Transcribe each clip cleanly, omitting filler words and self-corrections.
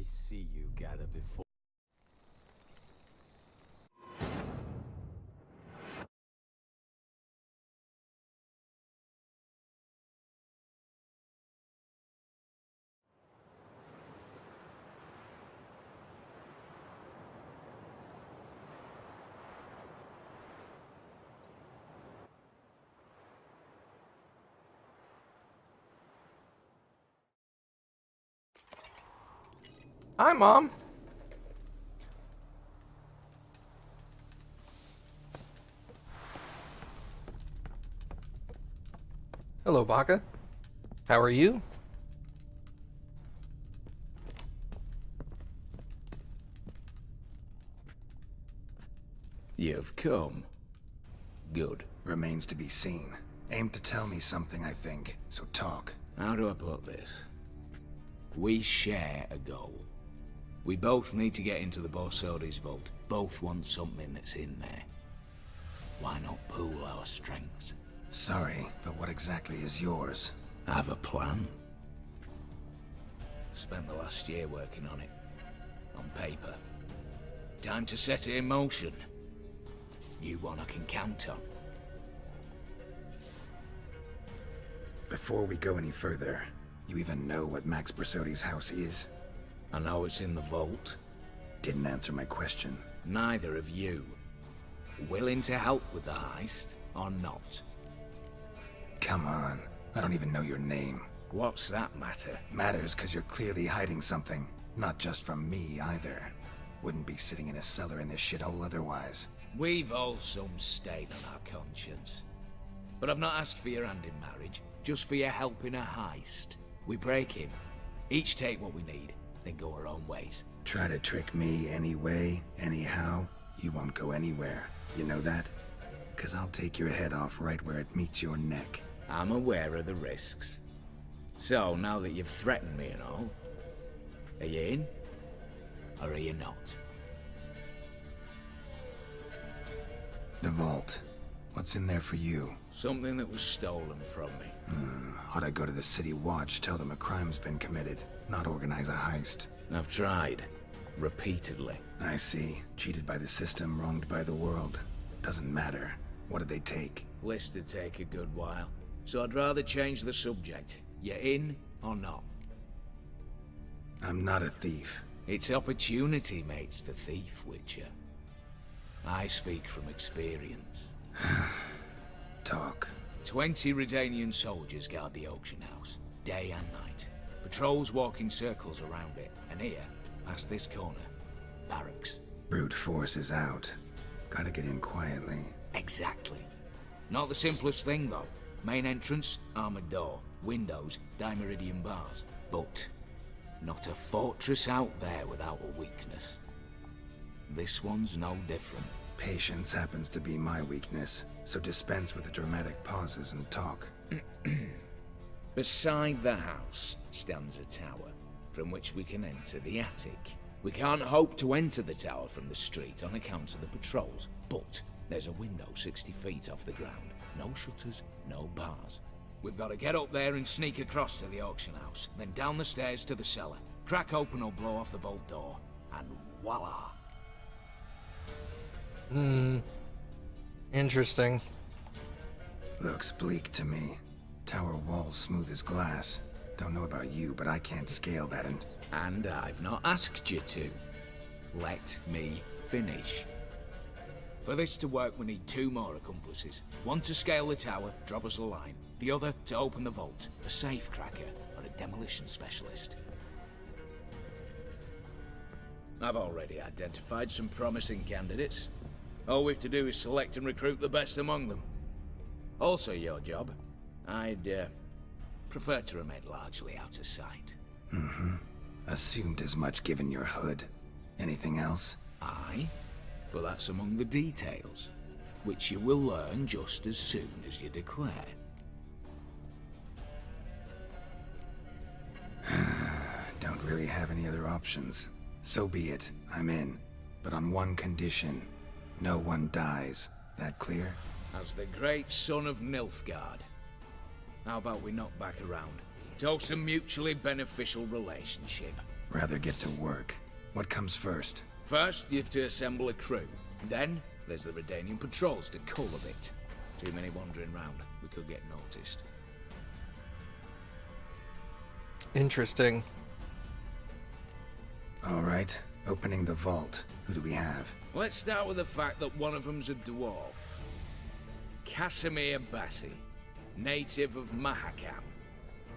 see you gather before. Hi, Mom. Hello, Baka. How are you? You've come. Good. Remains to be seen. Aim to tell me something, I think, so talk. How do I put this? We share a goal. We both need to get into the Borsodi's vault. Both want something that's in there. Why not pool our strengths? Sorry, but what exactly is yours? I have a plan. Spent the last year working on it. On paper. Time to set it in motion. You one I can count on. Before we go any further, you even know what Max Borsodi's house is? I know it's in the vault. Didn't answer my question. Neither of you. Willing to help with the heist, or not? Come on. I don't even know your name. What's that matter? Matters because you're clearly hiding something. Not just from me, either. Wouldn't be sitting in a cellar in this shithole otherwise. We've all some stain on our conscience. But I've not asked for your hand in marriage, just for your help in a heist. We break in. Each take what we need, then go our own ways. Try to trick me anyway, anyhow, you won't go anywhere. You know that? 'Cause I'll take your head off right where it meets your neck. I'm aware of the risks. So, now that you've threatened me and all, are you in? Or are you not? The vault. What's in there for you? Something that was stolen from me. Ought I go to the City Watch, tell them a crime's been committed, not organize a heist? I've tried. Repeatedly. I see. Cheated by the system, wronged by the world. Doesn't matter. What did they take? List to take a good while. So I'd rather change the subject. You in or not? I'm not a thief. It's opportunity makes the thief, Witcher. I speak from experience. Talk. 20 Redanian soldiers guard the auction house, day and night. Patrols walk in circles around it, and here, past this corner, barracks. Brute force is out. Gotta get in quietly. Exactly. Not the simplest thing, though. Main entrance, armored door. Windows, dimeridian bars. But not a fortress out there without a weakness. This one's no different. Patience happens to be my weakness, so dispense with the dramatic pauses and talk. Beside the house stands a tower, from which we can enter the attic. We can't hope to enter the tower from the street on account of the patrols, but there's a window 60 feet off the ground. No shutters, no bars. We've got to get up there and sneak across to the auction house, then down the stairs to the cellar, crack open or blow off the vault door, and voila! Interesting. Looks bleak to me. Tower walls smooth as glass. Don't know about you, but I can't scale that and I've not asked you to. Let me finish. For this to work, we need 2 more accomplices. One to scale the tower, drop us a line. The other to open the vault, a safe cracker or a demolition specialist. I've already identified some promising candidates. All we've to do is select and recruit the best among them. Also your job. I'd prefer to remain largely out of sight. Assumed as much given your hood. Anything else? Aye, but that's among the details, which you will learn just as soon as you declare. Don't really have any other options. So be it, I'm in. But on one condition. No one dies. That clear? As the great son of Nilfgaard. How about we knock back around? Toast a mutually beneficial relationship. Rather get to work. What comes first? First, you have to assemble a crew. Then, there's the Redanian patrols to cull a bit. Too many wandering round. We could get noticed. Interesting. Alright, opening the vault. Who do we have? Let's start with the fact that one of them's a dwarf. Casimir Bassi, native of Mahakam.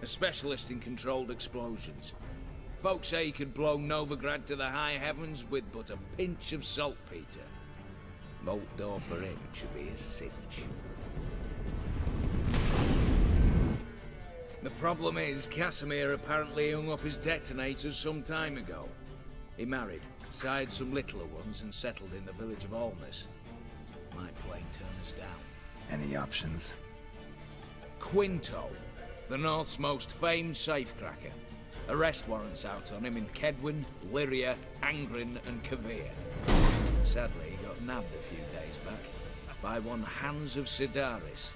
A specialist in controlled explosions. Folks say he could blow Novigrad to the high heavens with but a pinch of saltpeter. Vault door for him should be a cinch. The problem is, Casimir apparently hung up his detonators some time ago. He married, sired some littler ones, and settled in the village of Alness. Might plain turn us down. Any options? Quinto, the North's most famed safecracker. Arrest warrants out on him in Kedwin, Lyria, Angrin, and Kavir. Sadly, he got nabbed a few days back by one Hans of Sidaris,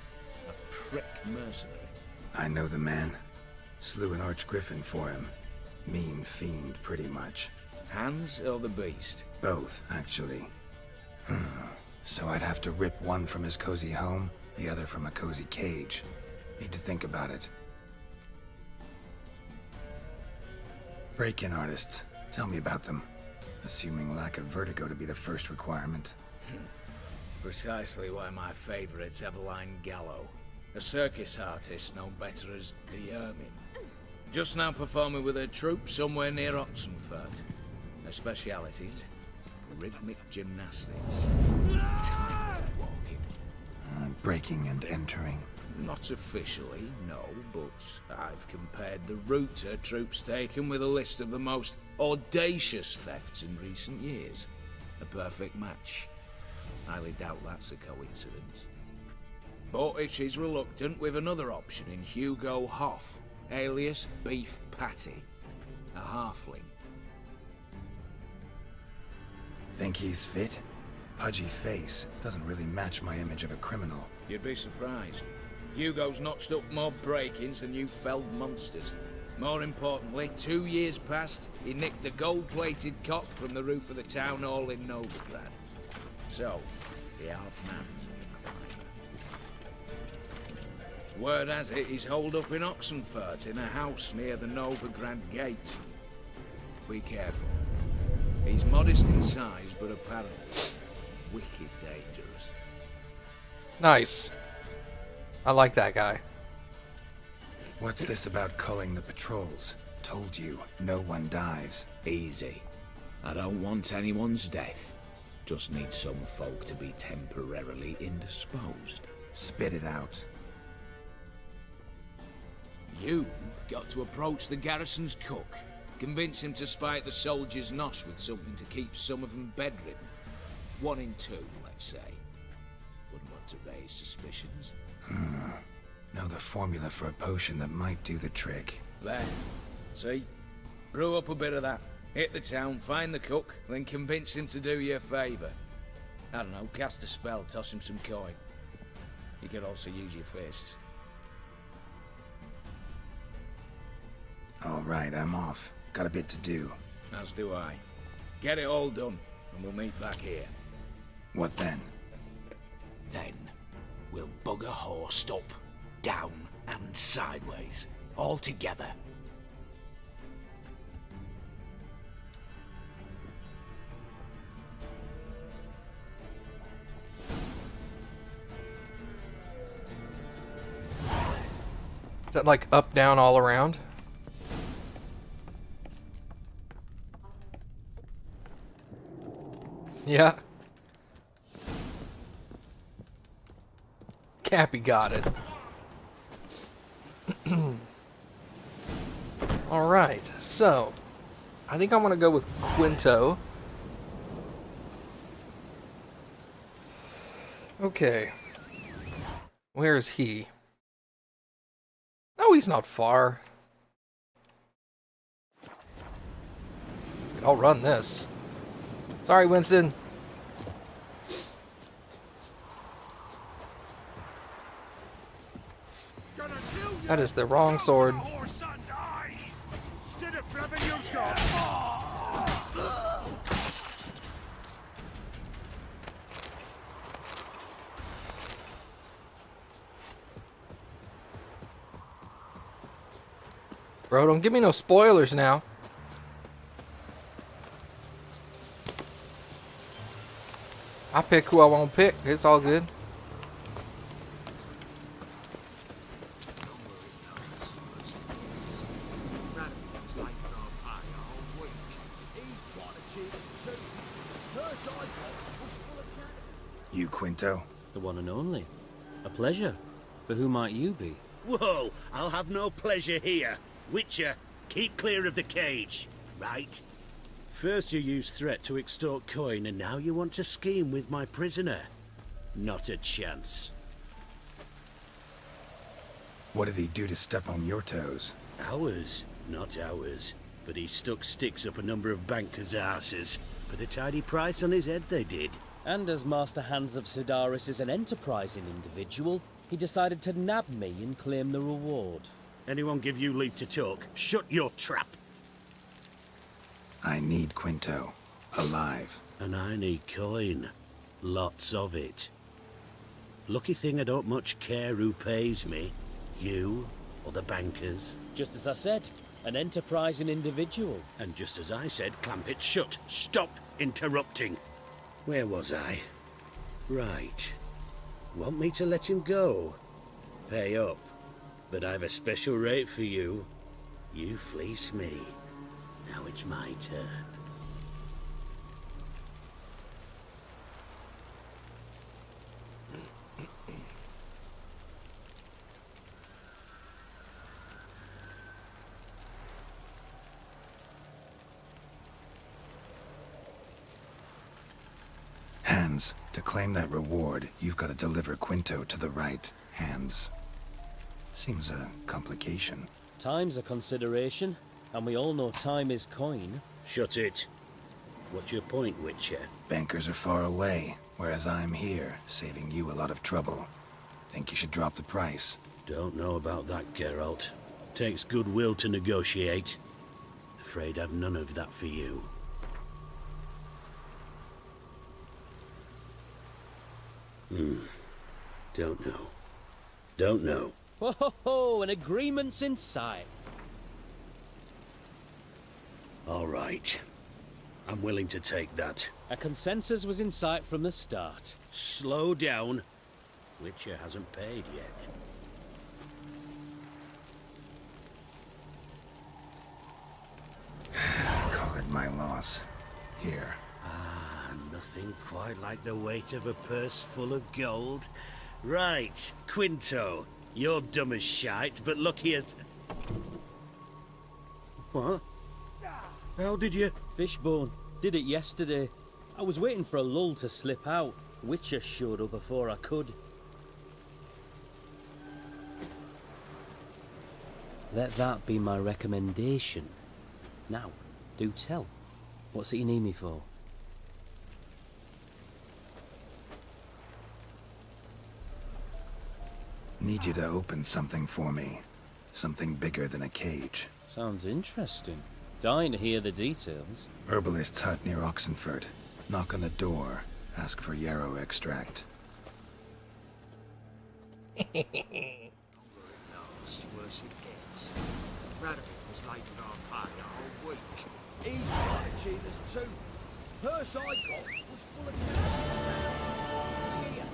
a prick mercenary. I know the man. Slew an archgriffin for him. Mean fiend, pretty much. Hans or the beast? Both, actually. So I'd have to rip one from his cozy home, the other from a cozy cage. Need to think about it. Break-in artists. Tell me about them. Assuming lack of vertigo to be the first requirement. Precisely why my favourite's Eveline Gallo. A circus artist known better as the Ermine. Just now performing with her troupe somewhere near Oxenfurt. Her specialities? Rhythmic gymnastics. Tightrope walking. Breaking and entering. Not officially, no, but I've compared the route her troops taken with a list of the most audacious thefts in recent years. A perfect match. Highly doubt that's a coincidence. But if she's reluctant, we've another option in Hugo Hoff, alias Beef Patty, a halfling. Think he's fit? Pudgy face doesn't really match my image of a criminal. You'd be surprised. Hugo's notched up more break-ins than you felled monsters. More importantly, 2 years past, he nicked the gold-plated cock from the roof of the town hall in Novigrad. So, the half-man's a climber. Word has it he's holed up in Oxenfurt in a house near the Novigrad gate. Be careful. He's modest in size, but apparently wicked dangerous. Nice. I like that guy. What's this about culling the patrols? Told you, no one dies. Easy. I don't want anyone's death. Just need some folk to be temporarily indisposed. Spit it out. You've got to approach the garrison's cook. Convince him to spite the soldiers' nosh with something to keep some of them bedridden. 1 in 2, let's say. Wouldn't want to raise suspicions. Know the formula for a potion that might do the trick. There. See? Brew up a bit of that. Hit the town, find the cook, then convince him to do you a favour. I don't know, cast a spell, toss him some coin. You could also use your fists. Alright, I'm off. Got a bit to do. As do I. Get it all done, and we'll meet back here. What then? Then, we'll bugger horsed up, down, and sideways. All together. Is that like up, down, all around? Yeah. Cappy got it. Alright, so I think I'm gonna go with Quinto. Okay. Where is he? Oh, he's not far. I'll run this. Sorry, Winston. That is the wrong sword. haven't you got? Bro, don't give me no spoilers now. I pick who I want to pick. It's all good. You, Quinto? The one and only. A pleasure. But who might you be? Whoa, I'll have no pleasure here. Witcher, keep clear of the cage, right? First you used threat to extort coin, and now you want to scheme with my prisoner. Not a chance. What did he do to step on your toes? Ours, not ours. But he stuck sticks up a number of bankers' asses. Put a tidy price on his head, they did. And as Master Hands of Sidaris is an enterprising individual, he decided to nab me and claim the reward. Anyone give you leave to talk? Shut your trap! I need Quinto. Alive. And I need coin. Lots of it. Lucky thing I don't much care who pays me. You or the bankers. Just as I said, an enterprising individual. And just as I said, clamp it shut. Stop interrupting. Where was I? Right. Want me to let him go? Pay up. But I've a special rate for you. You fleece me. Now it's my turn. Hands, to claim that reward, you've got to deliver Quinto to the right hands. Seems a complication. Time's a consideration, and we all know time is coin. Shut it. What's your point, Witcher? Bankers are far away, whereas I'm here, saving you a lot of trouble. Think you should drop the price? Don't know about that, Geralt. Takes goodwill to negotiate. Afraid I've none of that for you. Don't know. Don't know. Ho ho ho! An agreement's in sight. All right. I'm willing to take that. A consensus was in sight from the start. Slow down. Witcher hasn't paid yet. Call it my loss. Here. Nothing quite like the weight of a purse full of gold. Right, Quinto. You're dumb as shite, but lucky as... What? How did you... Fishbone. Did it yesterday. I was waiting for a lull to slip out. Witcher showed up before I could. Let that be my recommendation. Now, do tell. What's it you need me for? Need you to open something for me. Something bigger than a cage. Sounds interesting. Dying to hear the details. Herbalist's hut near Oxenford. Knock on the door. Ask for yarrow extract. He's trying to cheat us too. Purse I got was full of cash. Here,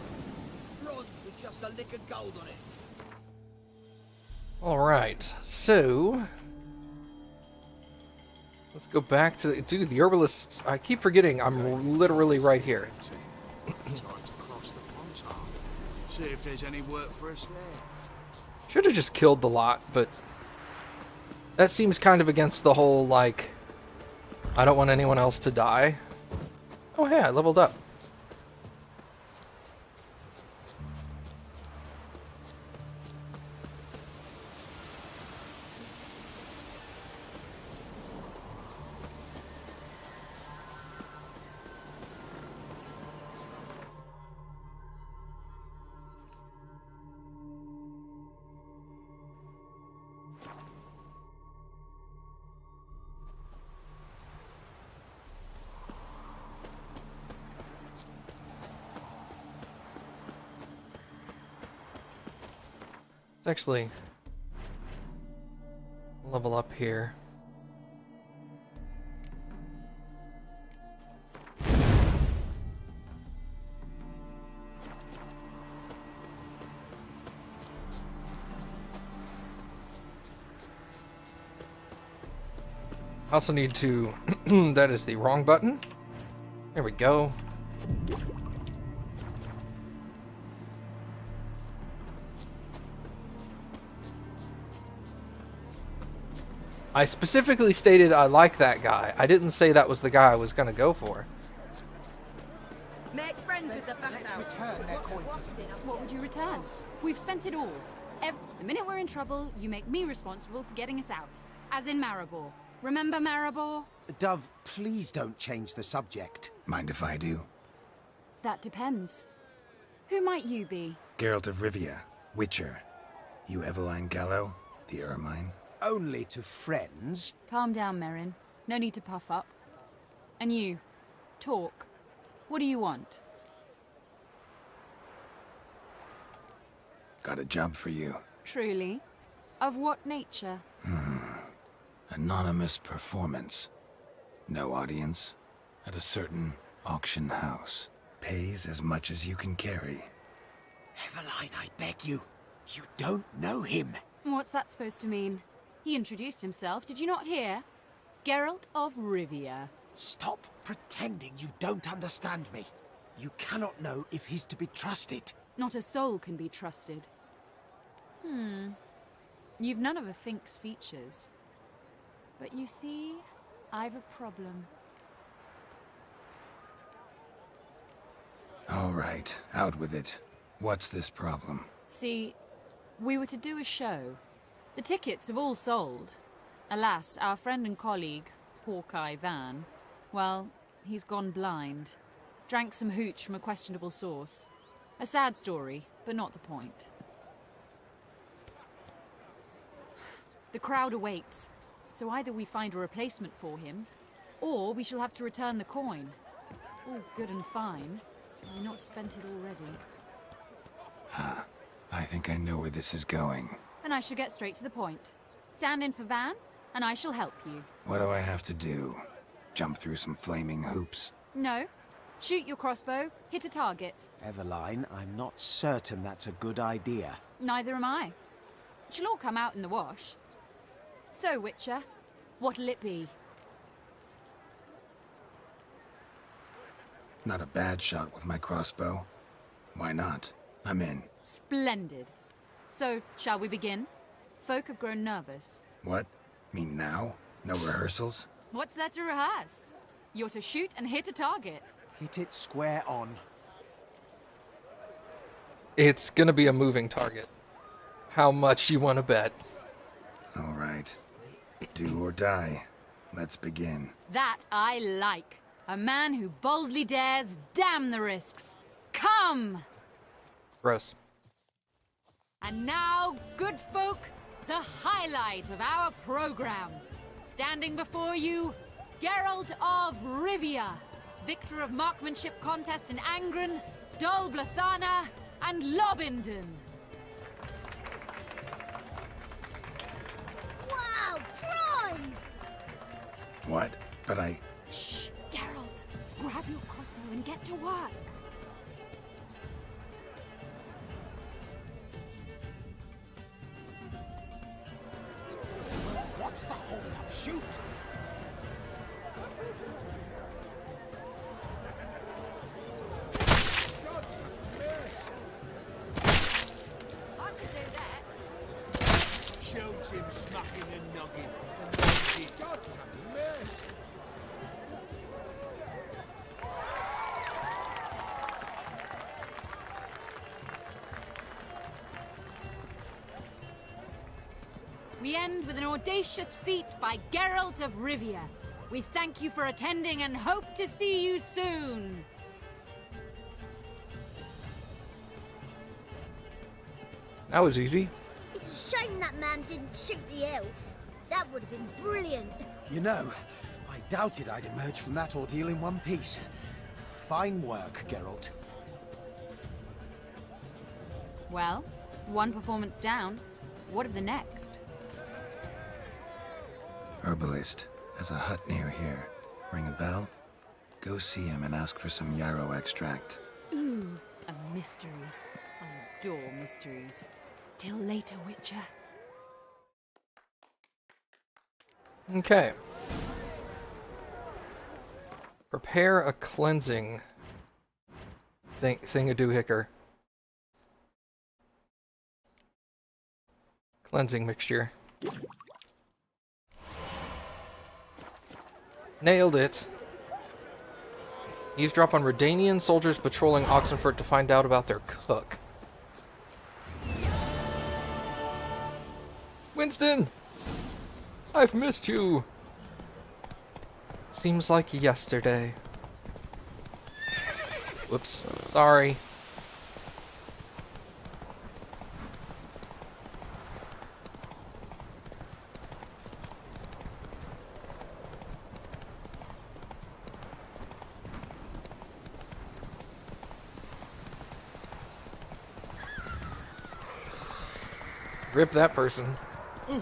bronze with just a lick of gold on it. Alright, so... let's go back to the... Dude, the herbalist... I keep forgetting I'm literally right here. See if there's any work for us there. Should have just killed the lot, but... that seems kind of against the whole, like... I don't want anyone else to die. Oh, hey, I leveled up. Actually, level up here. I also need to... that is the wrong button. There we go. I specifically stated I like that guy. I didn't say that was the guy I was going to go for. Make friends with the bathhouse. What would you return? We've spent it all. The minute we're in trouble, you make me responsible for getting us out. As in Maribor. Remember Maribor? Dove, please don't change the subject. Mind if I do? That depends. Who might you be? Geralt of Rivia, Witcher. You Eveline Gallo, the Ermine? Only to friends. Calm down, Merrin. No need to puff up. And you, talk. What do you want? Got a job for you. Truly? Of what nature? Anonymous performance. No audience. At a certain auction house. Pays as much as you can carry. Eveline, I beg you. You don't know him. What's that supposed to mean? He introduced himself, did you not hear? Geralt of Rivia. Stop pretending you don't understand me. You cannot know if he's to be trusted. Not a soul can be trusted. You've none of a Fink's features. But you see, I've a problem. All right, out with it. What's this problem? See, we were to do a show. The tickets have all sold. Alas, our friend and colleague, Hawkeye Van, well, he's gone blind. Drank some hooch from a questionable source. A sad story, but not the point. The crowd awaits, so either we find a replacement for him, or we shall have to return the coin. All good and fine. I've not spent it already. I think I know where this is going. And I shall get straight to the point. Stand in for Van, and I shall help you. What do I have to do? Jump through some flaming hoops? No. Shoot your crossbow, hit a target. Eveline, I'm not certain that's a good idea. Neither am I. It shall all come out in the wash. So, Witcher, what'll it be? Not a bad shot with my crossbow. Why not? I'm in. Splendid. So, shall we begin? Folk have grown nervous. What? Mean now? No rehearsals? What's there to rehearse? You're to shoot and hit a target. Hit it square on. It's gonna be a moving target. How much you want to bet? All right. Do or die. Let's begin. That I like. A man who boldly dares, damn the risks. Come! Gross. And now, good folk, the highlight of our program. Standing before you, Geralt of Rivia, victor of marksmanship contests in Angren, Dol Blathana, and Lobindon. Wow, prime! What? But I... Shh, Geralt, grab your crossbow and get to work. What's the hold-up? Shoot! I could do that. Shoots him smacking and noggin. And God's have mercy. We end with an audacious feat by Geralt of Rivia. We thank you for attending and hope to see you soon. That was easy. It's a shame that man didn't shoot the elf. That would have been brilliant. You know, I doubted I'd emerge from that ordeal in one piece. Fine work, Geralt. Well, one performance down. What of the next? Herbalist has a hut near here. Ring a bell? Go see him and ask for some yarrow extract. Ooh, a mystery. I adore mysteries. Till later, Witcher. Okay. Prepare a cleansing thingadoohicker. Cleansing mixture. Nailed it. Eavesdrop on Redanian soldiers patrolling Oxenfurt to find out about their cook. Winston! I've missed you! Seems like yesterday. Whoops. Sorry. Rip that person. You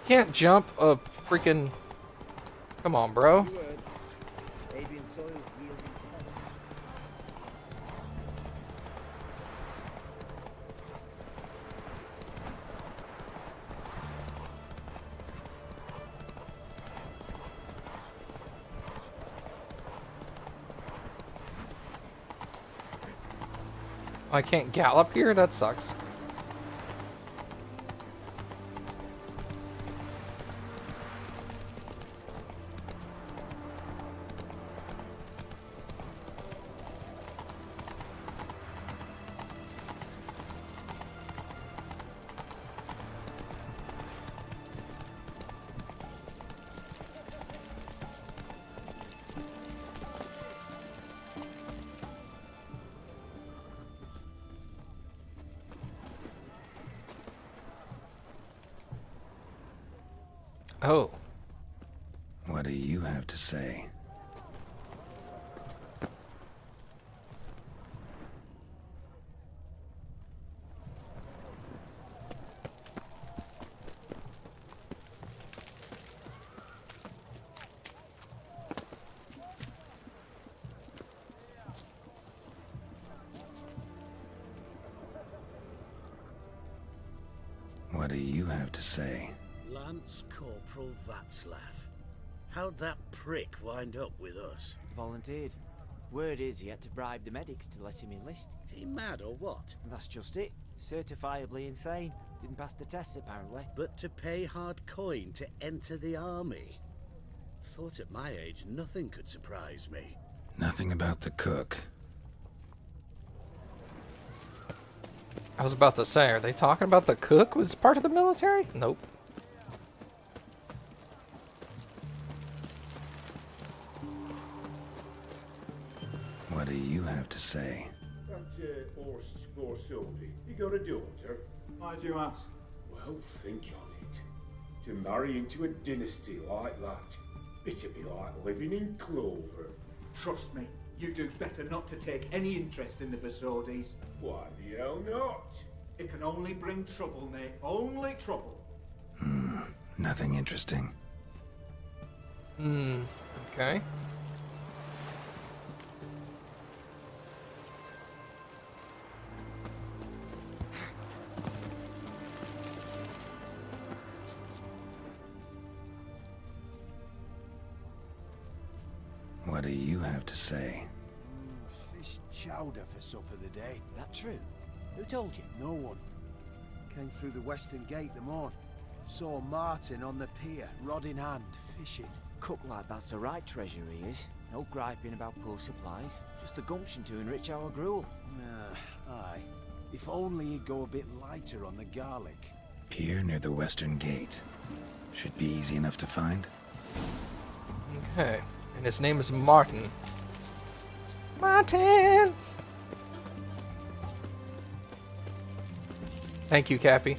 can't jump a freaking... Come on, bro. I can't gallop here? That sucks. Oh. What do you have to say? What do you have to say? Lance Corporal Václav. How'd that prick wind up with us? Volunteered. Word is he had to bribe the medics to let him enlist. He mad or what? That's just it. Certifiably insane. Didn't pass the tests apparently. But to pay hard coin to enter the army? Thought at my age nothing could surprise me. Nothing about the cook. I was about to say, are they talking about the cook was part of the military? Nope. What do you have to say? That Horst Scoia'tael, you got a daughter? Why'd you ask? Well, think on it. To marry into a dynasty like that, it'd be like living in clover. Trust me, you do better not to take any interest in the Besodis. Why the hell not? It can only bring trouble, Nate. Only trouble. Nothing interesting. Okay. What do you have to say? Fish chowder for supper the day. That true? Who told you? No one. Came through the western gate the morn. Saw Martin on the pier, rod in hand, fishing. Cook like that's the right treasure he is. No griping about poor supplies. Just the gumption to enrich our gruel. Aye. If only he'd go a bit lighter on the garlic. Pier near the western gate. Should be easy enough to find. Okay. And his name is Martin. Martin! Thank you, Cappy.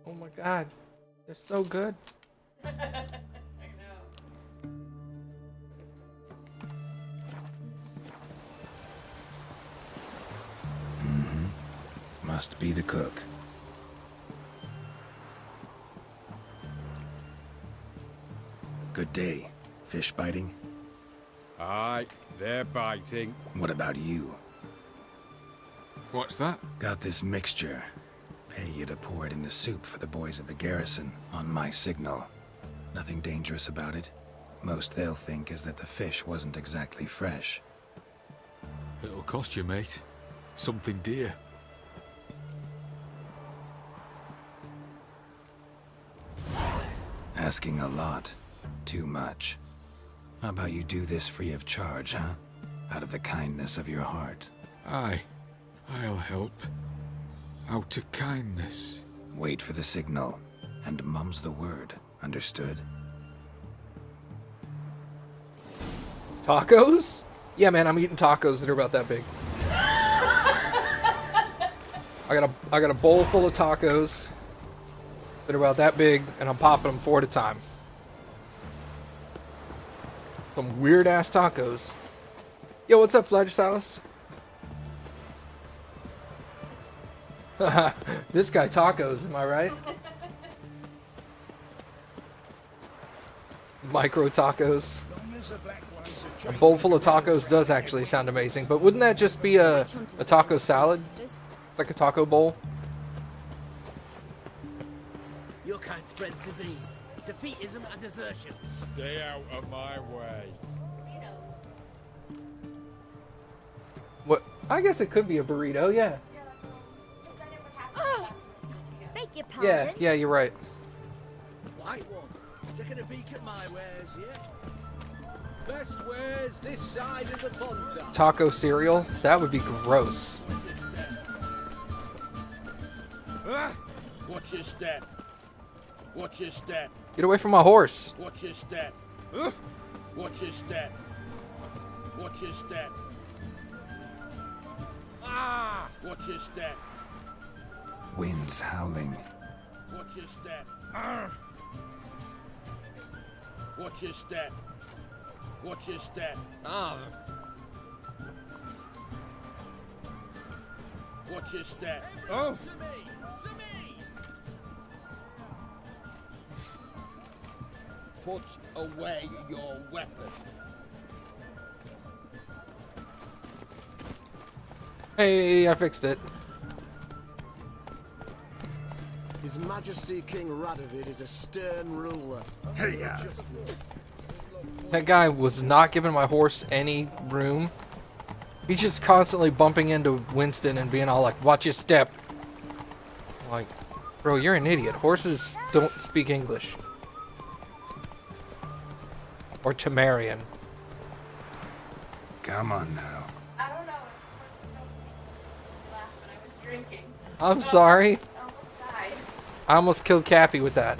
Oh my god, they're so good. I know. Must be the cook. Good day. Fish biting? Aye, they're biting. What about you? What's that? Got this mixture. Pay you to pour it in the soup for the boys of the garrison, on my signal. Nothing dangerous about it. Most they'll think is that the fish wasn't exactly fresh. It'll cost you, mate. Something dear. Asking a lot. Too much. How about you do this free of charge, huh? Out of the kindness of your heart. Aye, I'll help. Out of kindness. Wait for the signal, and mum's the word. Understood? Tacos? Yeah, man, I'm eating tacos that are about that big. I got a bowl full of tacos that are about that big, and I'm popping them 4 at a time. Some weird ass tacos. Yo, what's up, Flagisaurus? This guy tacos, am I right? Micro tacos. A bowl full of tacos does actually sound amazing, but wouldn't that just be a taco salad? It's like a taco bowl. Your kind spreads disease, defeatism, and desertion. Stay out of my way. What? I guess it could be a burrito, yeah. Oh, beg your pardon? Yeah, you're right. White one, taking a peek at my wares, yeah? Best wares this side of the pond. Taco cereal? That would be gross. Watch your step. Watch your step. Get away from my horse. Watch your step. Watch your step. Watch your step. Ah! Watch your step. Wind's howling. Watch your step. Watch your step. Watch your step. Watch your step. Oh! To me! To me! Put away your weapon. Hey, I fixed it. His Majesty King Radovid is a stern ruler. Hey, That guy was not giving my horse any room. He's just constantly bumping into Winston and being all like, watch your step. Like, bro, you're an idiot. Horses don't speak English. Or Temerian. Come on now. I don't know. Horses don't laugh when I was drinking. I'm sorry. I almost died. I almost killed Cappy with that.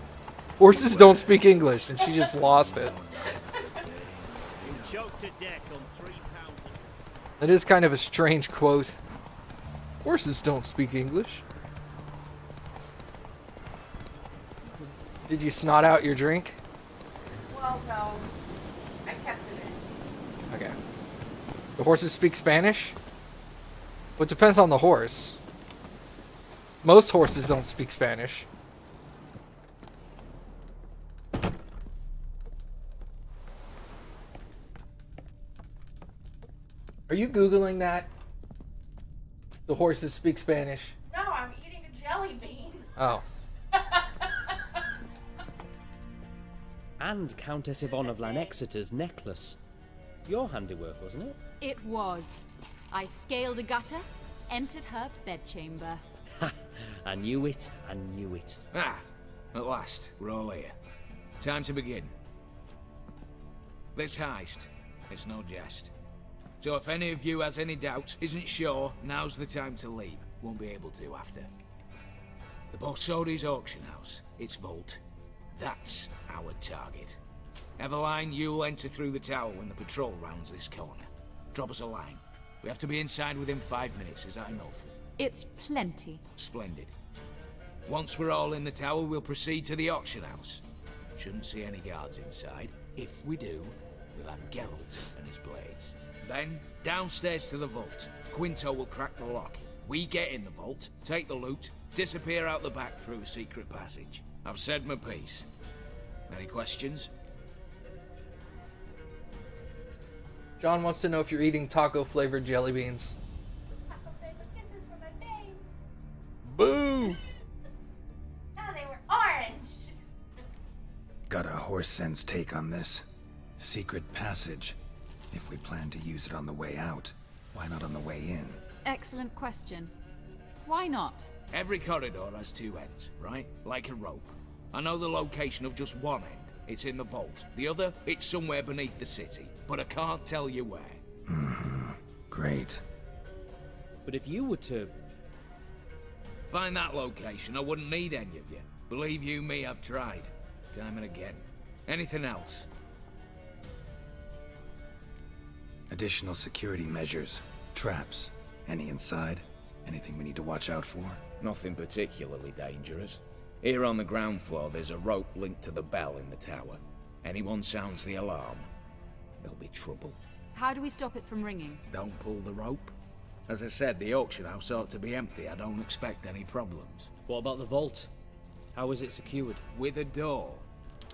Horses don't speak English, and she just lost it. Choked to death on 3 pounders. That is kind of a strange quote. Horses don't speak English. Did you snot out your drink? Well, no. I kept it in. Okay. The horses speak Spanish? Well, it depends on the horse. Most horses don't speak Spanish. Are you Googling that? The horses speak Spanish? No, I'm eating a jelly bean. Oh. And Countess Yvonne of Lanexeter's necklace. Your handiwork, wasn't it? It was. I scaled a gutter, entered her bedchamber. Ha! I knew it, I knew it. Ah, at last, we're all here. Time to begin. This heist, it's no jest. So if any of you has any doubts, isn't sure, now's the time to leave. Won't be able to after. The Borsodi's auction house, its vault. That's our target. Eveline, you'll enter through the tower when the patrol rounds this corner. Drop us a line. We have to be inside within 5 minutes, is that enough? It's plenty. Splendid. Once we're all in the tower, we'll proceed to the auction house. Shouldn't see any guards inside. If we do, we'll have Geralt and his blades. Then, downstairs to the vault. Quinto will crack the lock. We get in the vault, take the loot, disappear out the back through a secret passage. I've said my piece. Any questions? John wants to know if you're eating taco-flavored jelly beans. Kisses for my babe. Boo! No, they were orange. Got a horse sense take on this. Secret passage. If we plan to use it on the way out, why not on the way in? Excellent question. Why not? Every corridor has two ends, right? Like a rope. I know the location of just one end. It's in the vault. The other, it's somewhere beneath the city. But I can't tell you where. Mm-hmm. Great. But if you were to... find that location, I wouldn't need any of you. Believe you me, I've tried. Time and again. Anything else? Additional security measures. Traps. Any inside? Anything we need to watch out for? Nothing particularly dangerous. Here on the ground floor, there's a rope linked to the bell in the tower. Anyone sounds the alarm, there'll be trouble. How do we stop it from ringing? Don't pull the rope. As I said, the auction house ought to be empty. I don't expect any problems. What about the vault? How is it secured? With a door.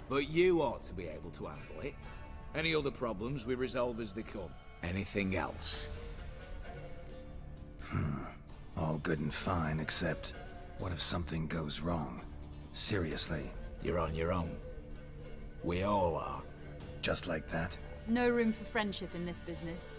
But you ought to be able to handle it. Any other problems we resolve as they come. Anything else? All good and fine, except what if something goes wrong? Seriously. You're on your own. We all are. Just like that? No room for friendship in this business.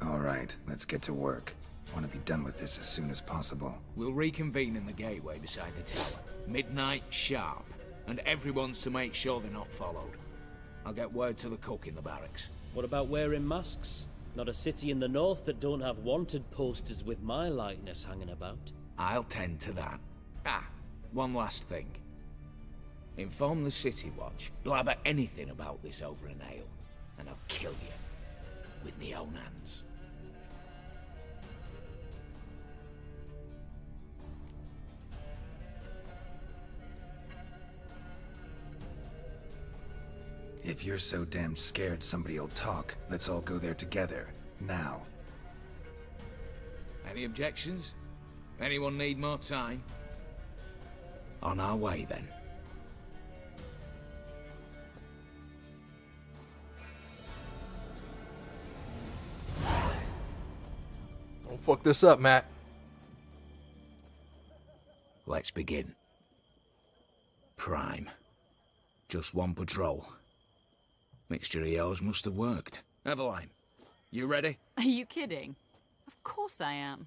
All right, let's get to work. Want to be done with this as soon as possible. We'll reconvene in the gateway beside the tower. Midnight sharp. And everyone's to make sure they're not followed. I'll get word to the cook in the barracks. What about wearing masks? Not a city in the north that don't have wanted posters with my likeness hanging about. I'll tend to that. Ah, one last thing. Inform the City Watch. Blabber anything about this over an ale, and I'll kill you. With me own hands. If you're so damn scared somebody'll talk, let's all go there together. Now. Any objections? Anyone need more time? On our way, then. Don't fuck this up, Matt. Let's begin. Prime. Just one patrol. Mixture of yours must have worked. Eveline, you ready? Are you kidding? Of course I am.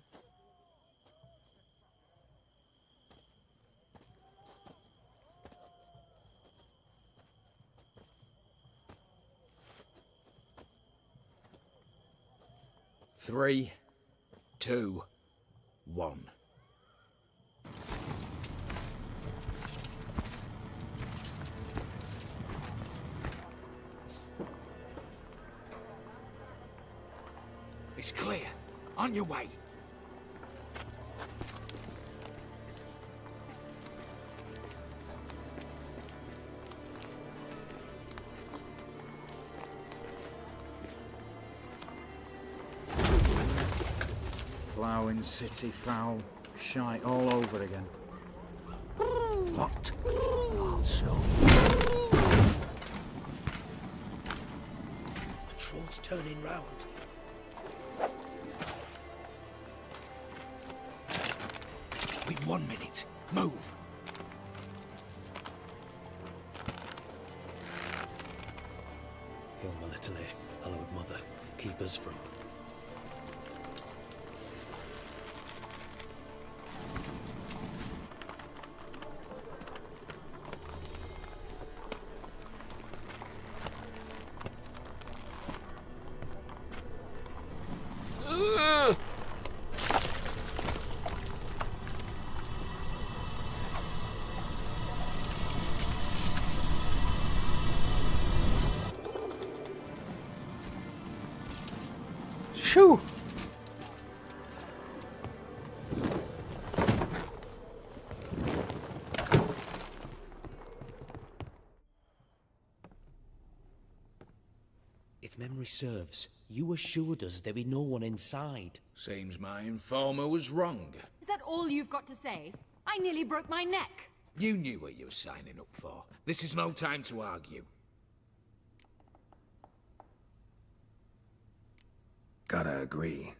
Three, 2, 1. It's clear. On your way. Ploughing city foul. Shite all over again. What? Also. Patrol's turning round. We've 1 minute. Move. Hail Military, hallowed mother, keep us from... Shoo! If memory serves, you assured us there be no one inside. Seems my informer was wrong. Is that all you've got to say? I nearly broke my neck. You knew what you were signing up for. This is no time to argue. Gotta agree.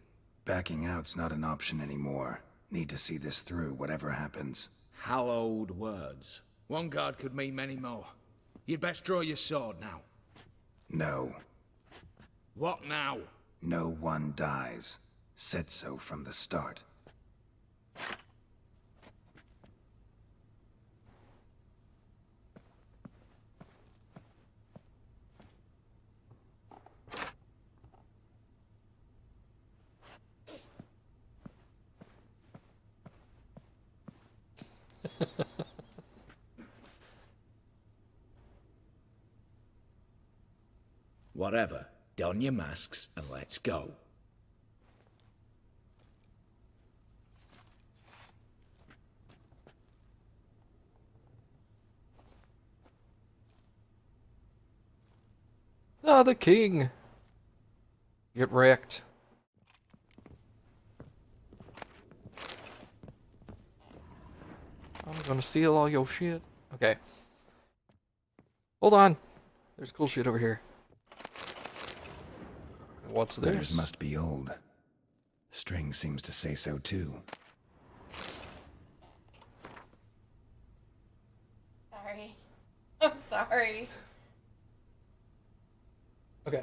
Backing out's not an option anymore. Need to see this through, whatever happens. Hallowed words. One guard could mean many more. You'd best draw your sword now. No. What now? No one dies. Said so from the start. Whatever. Don your masks and let's go. Ah, the king. Get wrecked. I'm gonna steal all your shit. Okay. Hold on. There's cool shit over here. What's this? Letters must be old. String seems to say so too. Sorry. I'm sorry. Okay.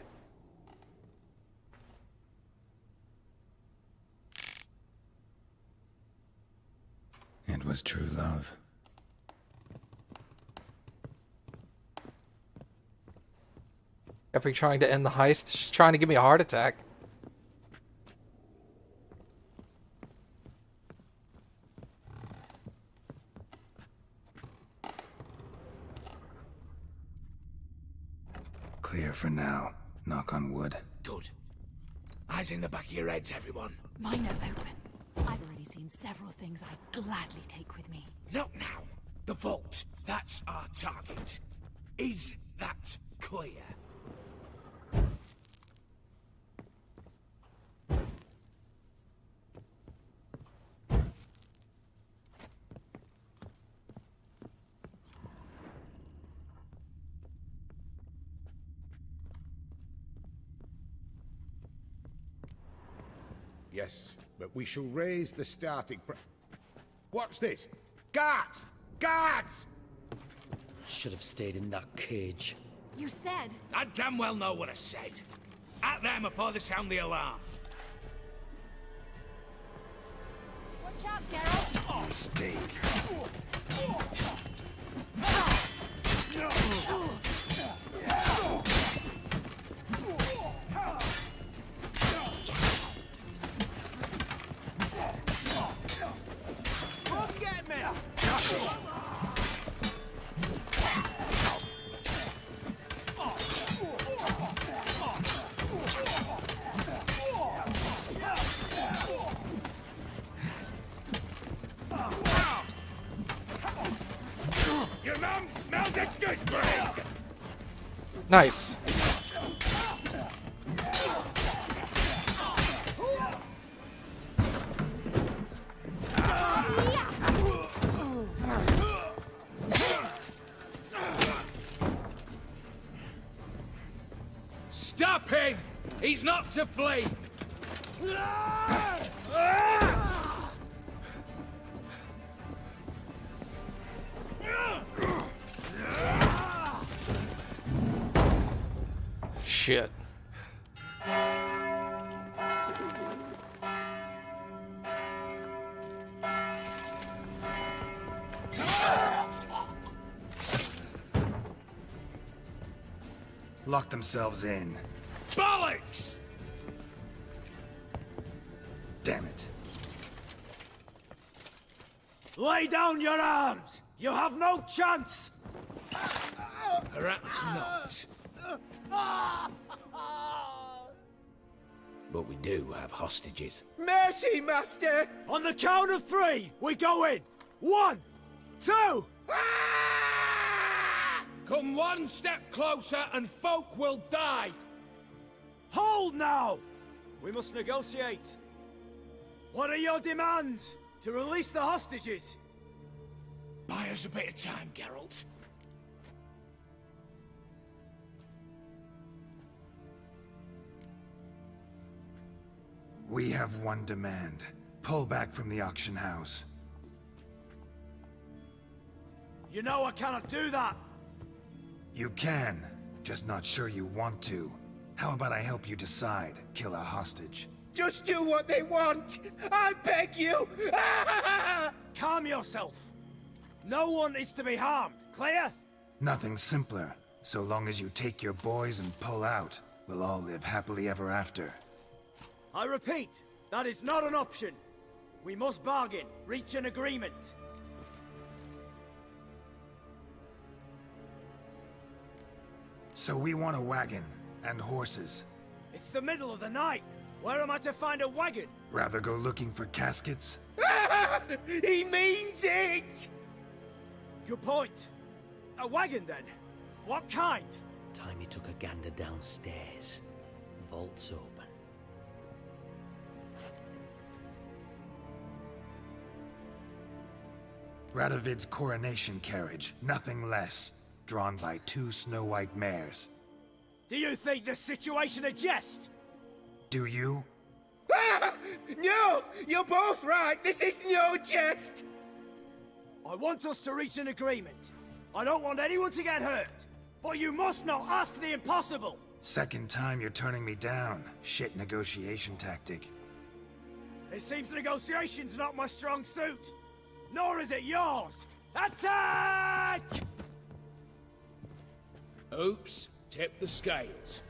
It was true love. After trying to end the heist, she's trying to give me a heart attack. Clear for now. Knock on wood. Good. Eyes in the back of your heads, everyone. Mine are open. I've already seen several things I'd gladly take with me. Not now. The vault. That's our target. Is that clear? Yes, but we shall raise the starting What's this? Guards! Guards! Should have stayed in that cage. You said... I damn well know what I said. At them before they sound the alarm. Watch out, Geralt! Mistake. Your mum smells the gooseberries! Nice. Stop him! He's not to flee! shit. Lock themselves in. Bollocks! Damn it. Lay down your arms! You have no chance! Perhaps not. But we do have hostages. Mercy, Master! On the count of 3, we go in! 1, 2... Come one step closer and folk will die! Hold now! We must negotiate. What are your demands? To release the hostages? Buy us a bit of time, Geralt. We have one demand. Pull back from the auction house. You know I cannot do that! You can, just not sure you want to. How about I help you decide? Kill a hostage. Just do what they want! I beg you! Calm yourself! No one is to be harmed, clear? Nothing simpler. So long as you take your boys and pull out, we'll all live happily ever after. I repeat, that is not an option. We must bargain, reach an agreement. So we want a wagon, and horses. It's the middle of the night. Where am I to find a wagon? Rather go looking for caskets? He means it! Good point. A wagon, then? What kind? Timey took a gander downstairs. Vault's open. Radovid's coronation carriage, nothing less. Drawn by 2 snow-white mares. Do you think this situation a jest? Do you? No! You're both right! This is no jest! I want us to reach an agreement. I don't want anyone to get hurt. But you must not ask the impossible! Second time you're turning me down. Shit negotiation tactic. It seems negotiation's not my strong suit. Nor is it yours! Attack! Oops, tip the scales.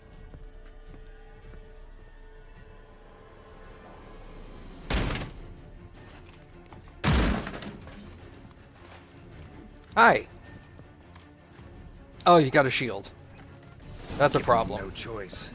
Hi. Oh, you got a shield. That's a problem. No choice.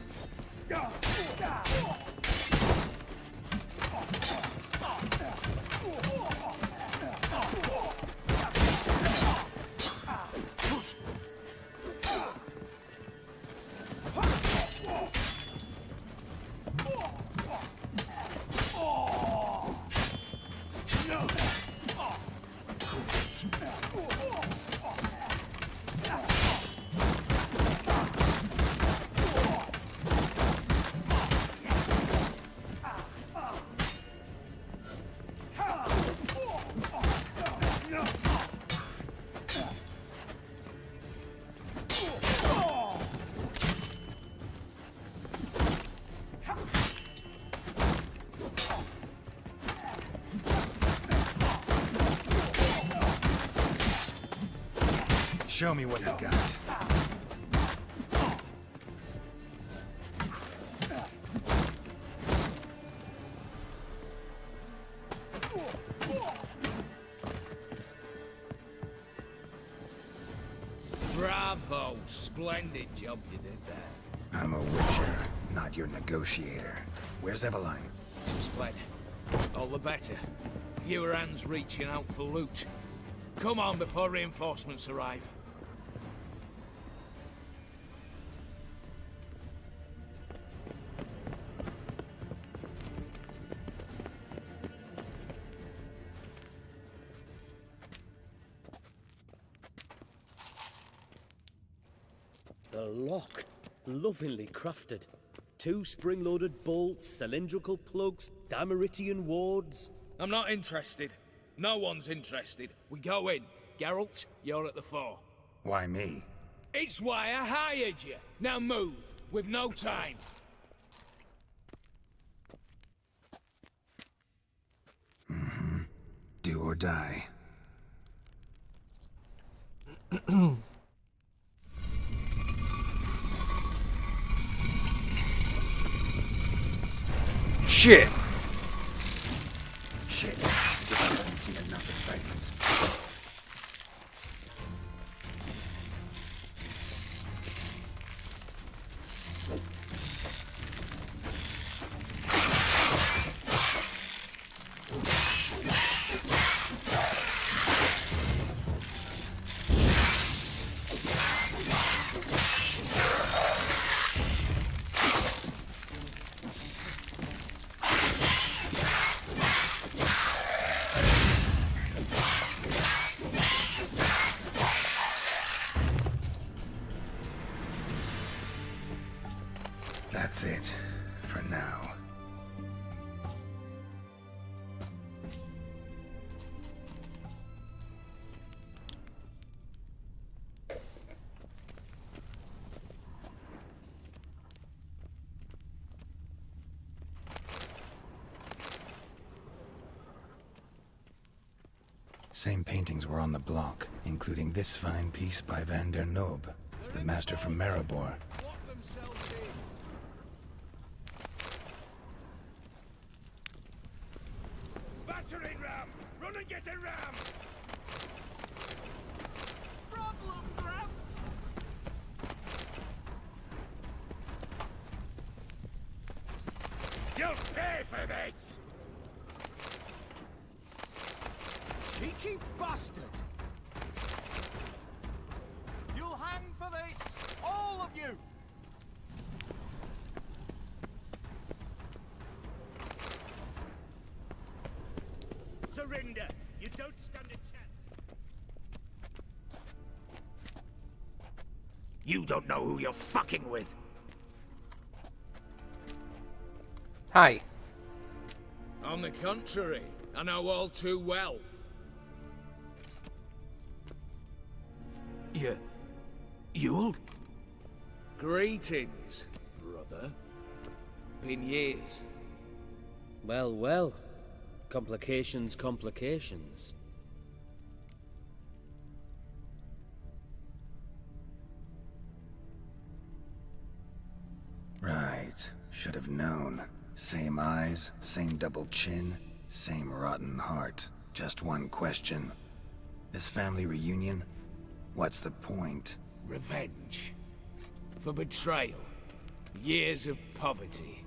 Show me what you got. Bravo! Splendid job you did there. I'm a witcher, not your negotiator. Where's Eveline? She's fled. All the better. Fewer hands reaching out for loot. Come on before reinforcements arrive. The lock. Lovingly crafted. 2 spring-loaded bolts, cylindrical plugs, Dameritian wards. I'm not interested. No one's interested. We go in. Geralt, you're at the fore. Why me? It's why I hired you. Now move. We've no time. Do or die. Shit! Shit. Just haven't seen enough excitement. That's it, for now. Same paintings were on the block, including this fine piece by Van der Noob, the master from Maribor. Battering ram! Run and get a ram! Problem, Gramps! You'll pay for this! Cheeky bastard! You'll hang for this! All of you! Surrender! You don't stand a chance! You don't know who you're fucking with. Hi. On the contrary, I know all too well. Ewald? Greetings, brother. Been years. Well, well. Complications, complications. Right. Should have known. Same eyes, same double chin, same rotten heart. Just one question. This family reunion? What's the point? Revenge. For betrayal. Years of poverty.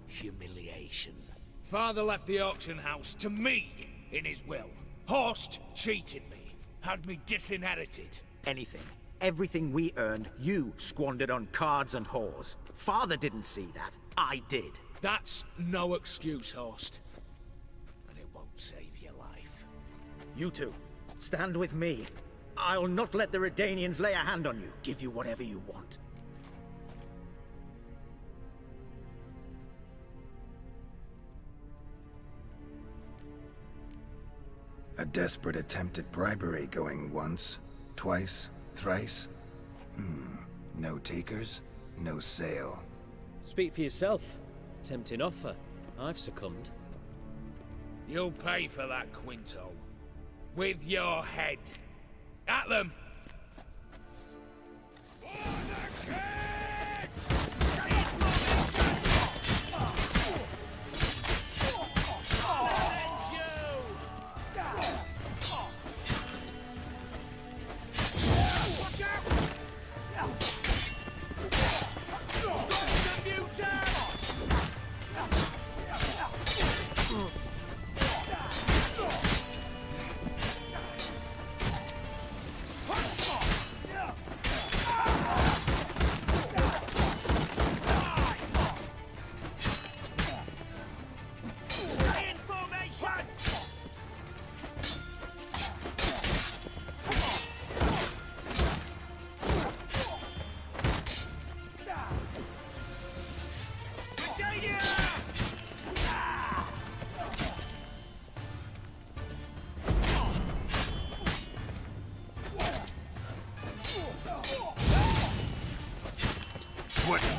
Humiliation. Father left the auction house to me in his will. Horst cheated me. Had me disinherited. Anything. Everything we earned, you squandered on cards and whores. Father didn't see that. I did. That's no excuse, Horst. And it won't save your life. You two, stand with me. I'll not let the Redanians lay a hand on you. Give you whatever you want. A desperate attempt at bribery going once, twice, thrice? No takers, no sale. Speak for yourself. Tempting offer. I've succumbed. You'll pay for that, Quinto. With your head. At them!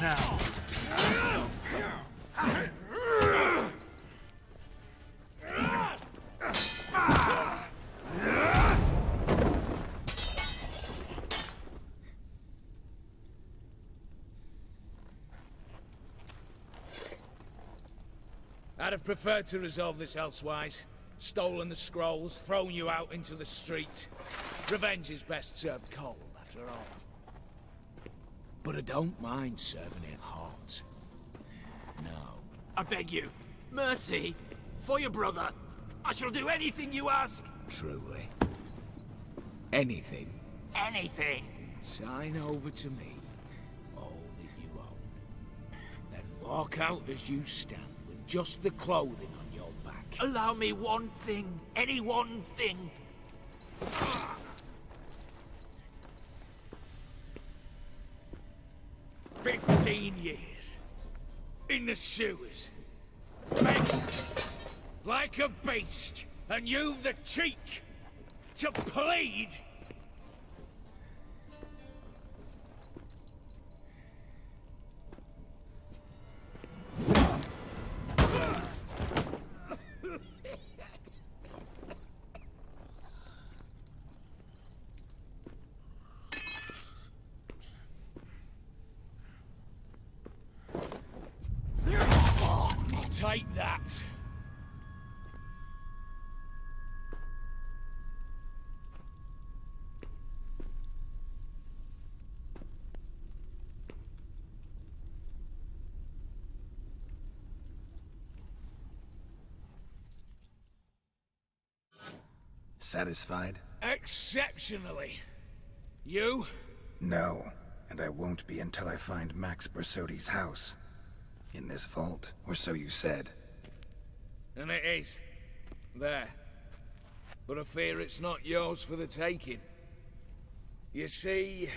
now. I'd have preferred to resolve this elsewise. Stolen the scrolls, thrown you out into the street. Revenge is best served cold, after all. But I don't mind serving it hot. No. I beg you, mercy, for your brother. I shall do anything you ask. Truly. Anything. Anything. Sign over to me all that you own. Then walk out as you stand, with just the clothing on your back. Allow me one thing. Any one thing. 15 years. In the sewers. Begging. Like a beast. And you've the cheek to plead. Take that. Satisfied? Exceptionally. You? No, and I won't be until I find Max Bersodi's house. In this vault, or so you said. And it is. There. But I fear it's not yours for the taking. You see,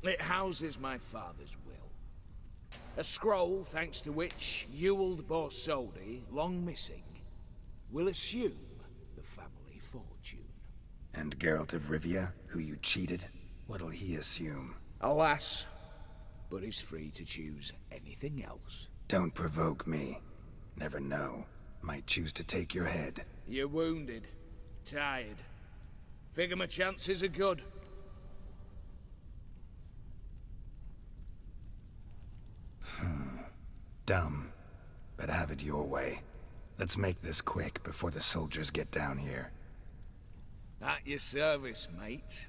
it houses my father's will. A scroll thanks to which Ewald Borsodi, long missing, will assume the family fortune. And Geralt of Rivia, who you cheated, what'll he assume? Alas, but he's free to choose anything else. Don't provoke me. Never know. Might choose to take your head. You're wounded. Tired. Figure my chances are good. Dumb. But have it your way. Let's make this quick before the soldiers get down here. At your service, mate.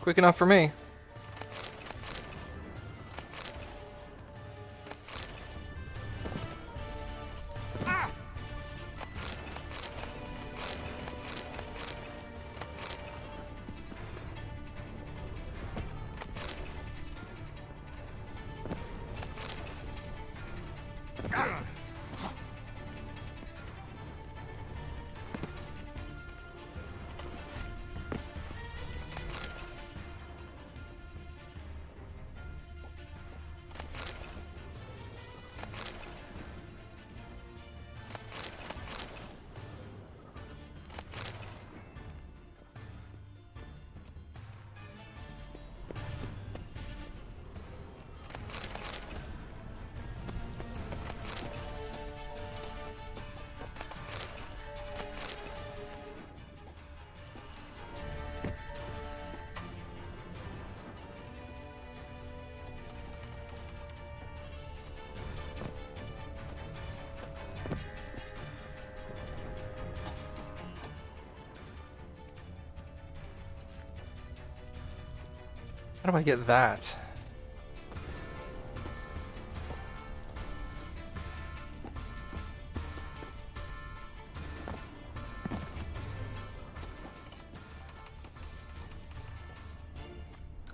Quick enough for me. How do I get that?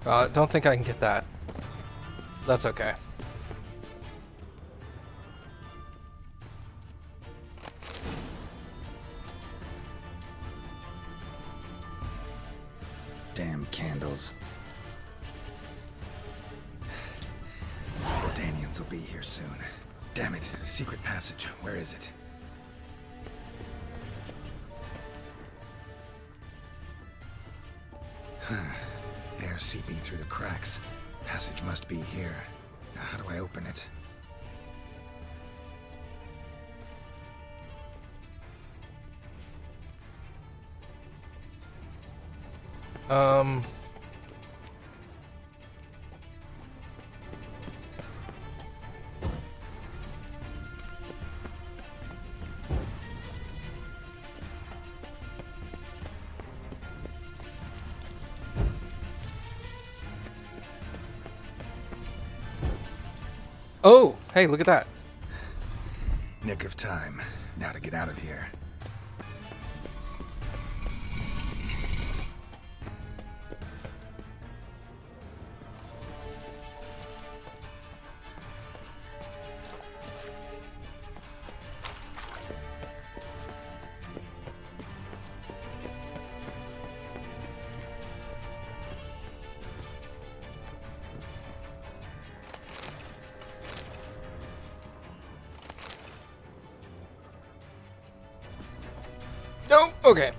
Don't think I can get that. That's okay. Damn candles. Danny Guards will be here soon. Damn it. Secret passage. Where is it? Air seeping through the cracks. Passage must be here. Now, how do I open it? Oh, hey, look at that. Nick of time. Now to get out of here. No, okay.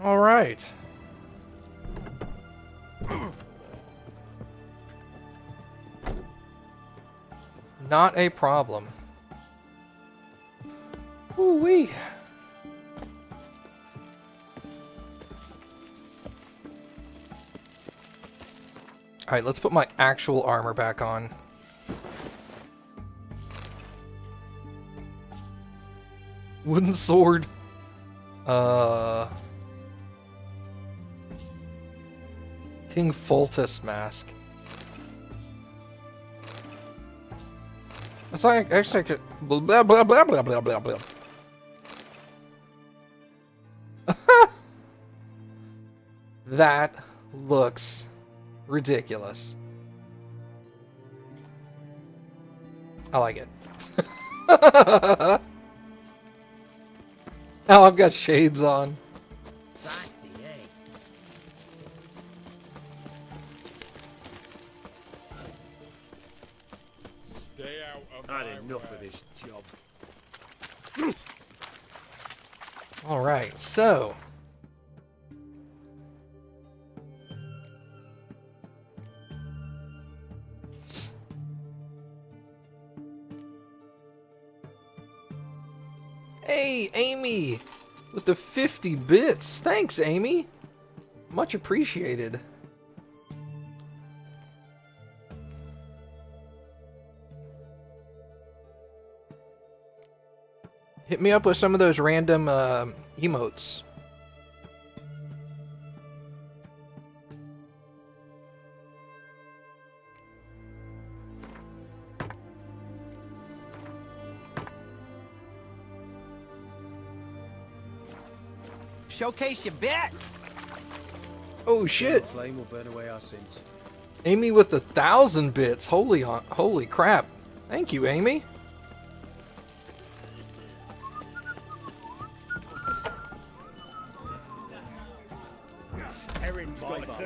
All right. Not a problem. Ooh-wee. All right, let's put my actual armor back on. Wooden sword. King Foltest mask. It's like actually blah blah blah blah blah blah blah blah. That looks ridiculous. I like it. Now I've got shades on. I'd had enough of this job. All right, so hey, Amy, with the 50 bits. Thanks, Amy. Much appreciated. Hit me up with some of those random emotes. Showcase your bits. Oh shit! Flame will burn away our sins. Amy with 1,000 bits. Holy crap! Thank you, Amy.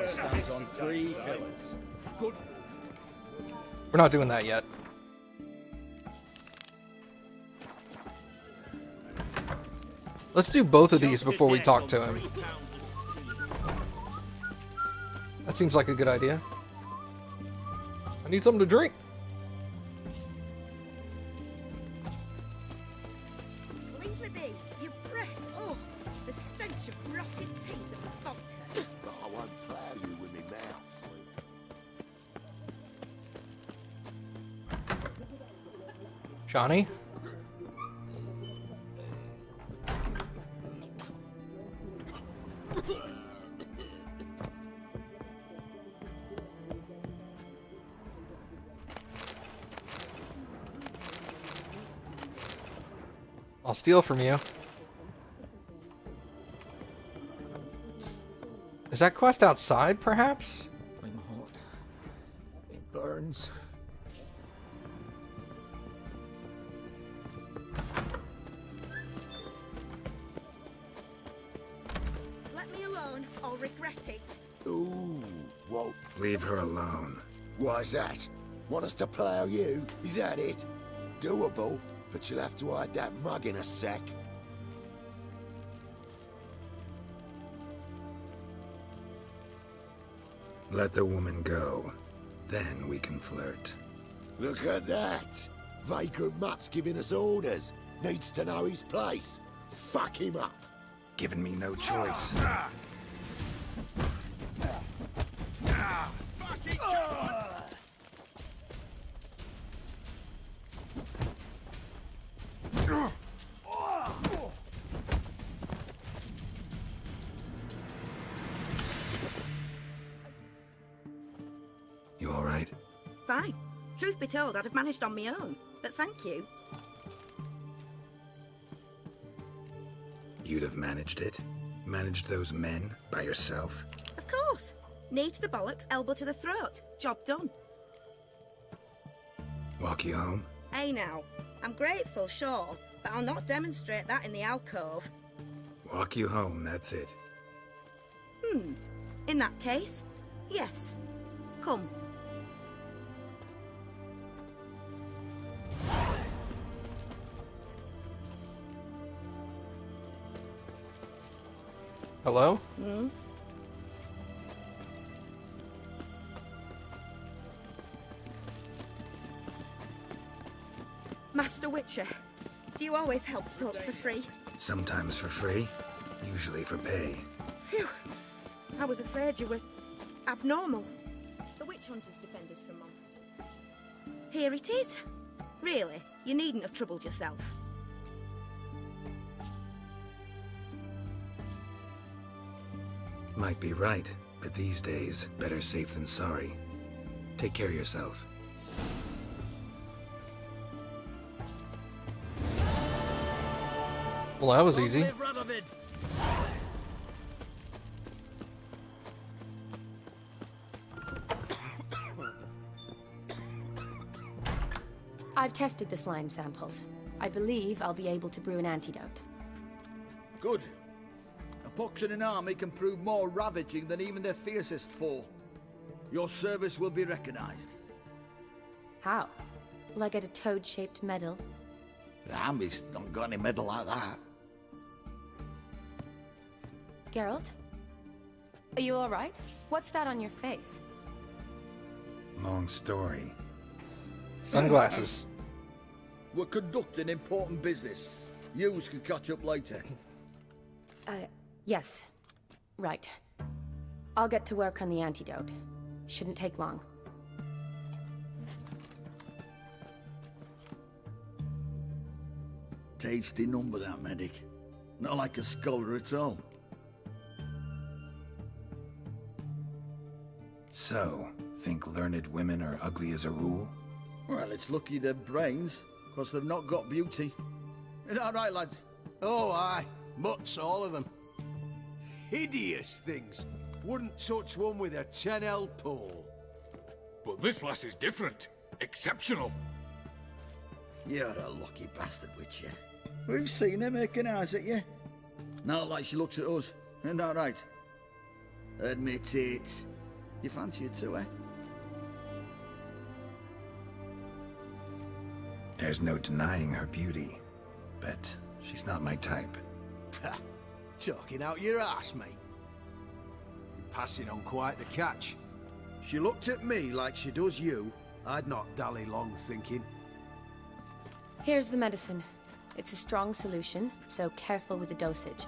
Stands on 3 pillars. Good. We're not doing that yet. Let's do both of these before we talk to him. That seems like a good idea. I need something to drink. Leave me be. Your breath. Oh, the stench of rotted teeth and vodka. I won't plough you with me mouth, sweet. Johnny? steal from you. Is that quest outside, perhaps? I'm hot. It burns. Let me alone. I'll regret it. Ooh, well, Leave her alone. why's that? Want us to plough you? Is that it? Doable, but you'll have to hide that mug in a sec. Let the woman go. Then we can flirt. Look at that! Vagrant Mutt's giving us orders. Needs to know his place. Fuck him up. Giving me no choice. You all right? Fine. Truth be told, I'd have managed on my own. But thank you. You'd have managed it? Managed those men by yourself? Of course. Knee to the bollocks, elbow to the throat. Job done. Walk you home? Hey now. I'm grateful, sure, but I'll not demonstrate that in the alcove. Walk you home, that's it. In that case, yes. Come. Hello? Master Witcher, do you always help folk for free? Sometimes for free, usually for pay. Phew. I was afraid you were abnormal. The witch hunters defend us from monsters. Here it is. Really, you needn't have troubled yourself. Might be right, but these days, better safe than sorry. Take care of yourself. Well, that was easy. I've tested the slime samples. I believe I'll be able to brew an antidote. Good. A pox in an army can prove more ravaging than even their fiercest foe. Your service will be recognized. How? Will I get a toad-shaped medal? The army's not got any medal like that. Geralt? Are you alright? What's that on your face? Long story. Sunglasses. We're conducting important business. Yous can catch up later. Yes. Right. I'll get to work on the antidote. Shouldn't take long. Tasty number, that medic. Not like a scholar at all. So, think learned women are ugly as a rule? Well, it's lucky they're brains, because they've not got beauty. Is that right, lads? Oh, aye. Mutts, all of them. Hideous things. Wouldn't touch one with a 10L pole. But this lass is different. Exceptional. You're a lucky bastard, Witcher. We've seen her making eyes at you. Not like she looks at us. Isn't that right? Admit it. You fancy her too, eh? There's no denying her beauty, but she's not my type. Talking out your ass, mate. Passing on quite the catch. She looked at me like she does you. I'd not dally long thinking. Here's the medicine. It's a strong solution, so careful with the dosage.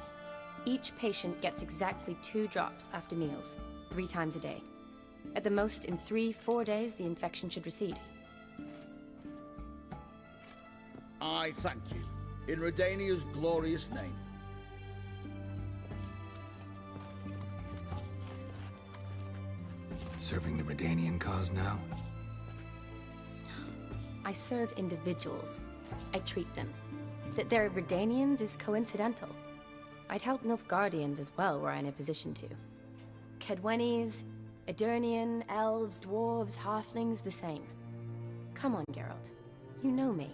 Each patient gets exactly 2 drops after meals, 3 times a day. At the most, in 3-4 days, the infection should recede. I thank you. In Redania's glorious name. Serving the Redanian cause now? I serve individuals. I treat them. That they're Redanians is coincidental. I'd help Nilfgaardians as well were I in a position to. Kedwenis, Edirnian, elves, dwarves, halflings, the same. Come on, Geralt. You know me.